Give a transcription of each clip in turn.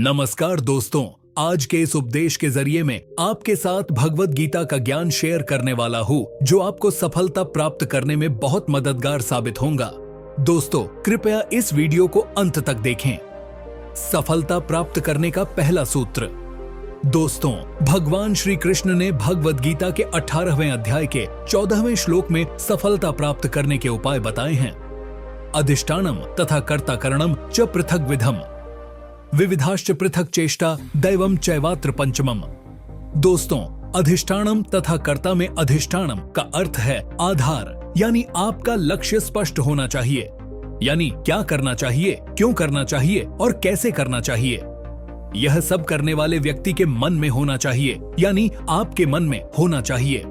नमस्कार दोस्तों, आज के इस उपदेश के जरिए मैं आपके साथ भगवत गीता का ज्ञान शेयर करने वाला हूँ, जो आपको सफलता प्राप्त करने में बहुत मददगार साबित होगा। दोस्तों, कृपया इस वीडियो को अंत तक देखें। सफलता प्राप्त करने का पहला सूत्र। दोस्तों, भगवान श्री कृष्ण ने भगवत गीता के 18वें अध्याय के 14वें श्लोक में सफलता प्राप्त करने के उपाय बताए हैं। अधिष्ठानम तथा कर्ता करणम च पृथक विधम विविधाश्च पृथक चेष्टा दैवम चैवात्र पंचमम। दोस्तों, अधिष्ठानम तथा कर्ता में अधिष्ठानम का अर्थ है आधार, यानी आपका लक्ष्य स्पष्ट होना चाहिए, यानी क्या करना चाहिए, क्यों करना चाहिए और कैसे करना चाहिए। यह सब करने वाले व्यक्ति के मन में होना चाहिए, यानी आपके मन में होना चाहिए।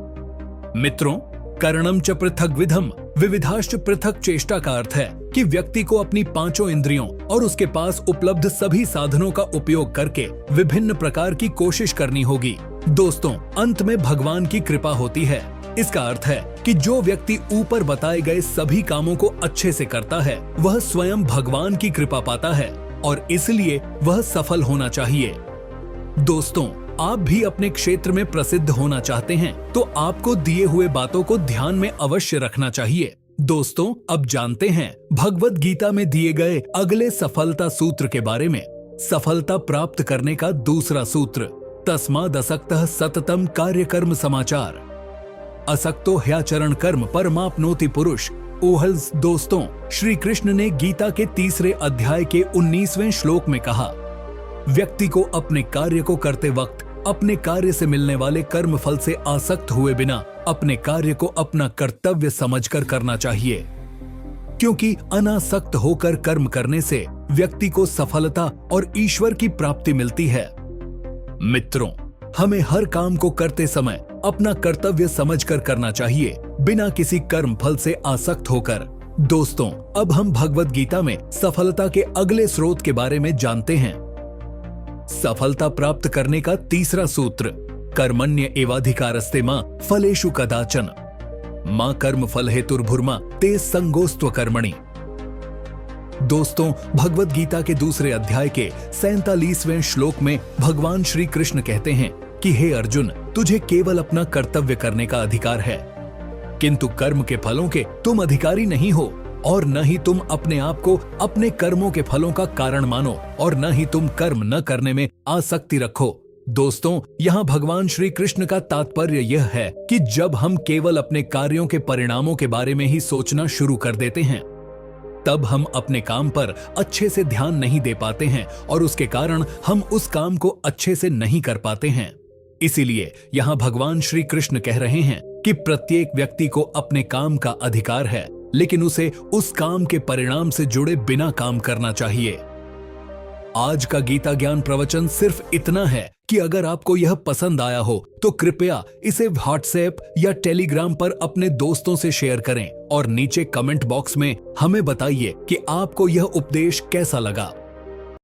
मित्रों, करणम च पृथक विधम विविधाश्च पृथक चेष्टा का अर्थ है कि व्यक्ति को अपनी पांचों इंद्रियों और उसके पास उपलब्ध सभी साधनों का उपयोग करके विभिन्न प्रकार की कोशिश करनी होगी। दोस्तों, अंत में भगवान की कृपा होती है। इसका अर्थ है कि जो व्यक्ति ऊपर बताए गए सभी कामों को अच्छे से करता है, वह स्वयं भगवान की कृपा पाता है और इसलिए वह सफल होना चाहिए। दोस्तों, आप भी अपने क्षेत्र में प्रसिद्ध होना चाहते हैं तो आपको दिए हुए बातों को ध्यान में अवश्य रखना चाहिए। दोस्तों, अब जानते हैं भगवत गीता में दिए गए अगले सफलता सूत्र के बारे में। सफलता प्राप्त करने का दूसरा सूत्र, तस्माद् असक्तः सततम कार्य कर्म समाचार असक्तो ह्याचरण कर्म परमाप्नोति पुरुष। ओहल्स। दोस्तों, श्री कृष्ण ने गीता के 3 अध्याय के 19वें श्लोक में कहा, व्यक्ति को अपने कार्य को करते वक्त अपने कार्य से मिलने वाले कर्म फल से आसक्त हुए बिना अपने कार्य को अपना कर्तव्य समझकर करना चाहिए, क्योंकि अनासक्त होकर कर्म करने से व्यक्ति को सफलता और ईश्वर की प्राप्ति मिलती है। मित्रों, हमें हर काम को करते समय अपना कर्तव्य समझकर करना चाहिए, बिना किसी कर्म फल से आसक्त होकर। दोस्तों, अब हम भगवत गीता में सफलता के अगले स्रोत के बारे में जानते हैं। सफलता प्राप्त करने का तीसरा सूत्र, कर्मण्य एवाधिकारस्ते मां फलेषु कदाचन मां कर्म फल हेतुर्भुर्मा ते संगोस्त्व कर्मणि। दोस्तों, भगवत गीता के 2 अध्याय के 47वें श्लोक में भगवान श्री कृष्ण कहते हैं कि हे अर्जुन, तुझे केवल अपना कर्तव्य करने का अधिकार है, किंतु कर्म के फलों के तुम अधिकारी नहीं हो, और न ही तुम अपने आप को अपने कर्मों के फलों का कारण मानो, और न ही तुम कर्म न करने में आसक्ति रखो। दोस्तों, यहाँ भगवान श्री कृष्ण का तात्पर्य यह है कि जब हम केवल अपने कार्यों के परिणामों के बारे में ही सोचना शुरू कर देते हैं, तब हम अपने काम पर अच्छे से ध्यान नहीं दे पाते हैं और उसके कारण हम उस काम को अच्छे से नहीं कर पाते हैं। इसीलिए यहाँ भगवान श्री कृष्ण कह रहे हैं कि प्रत्येक व्यक्ति को अपने काम का अधिकार है, लेकिन उसे उस काम के परिणाम से जुड़े बिना काम करना चाहिए। आज का गीता ज्ञान प्रवचन सिर्फ इतना है कि अगर आपको यह पसंद आया हो तो कृपया इसे व्हाट्सएप या टेलीग्राम पर अपने दोस्तों से शेयर करें और नीचे कमेंट बॉक्स में हमें बताइए कि आपको यह उपदेश कैसा लगा।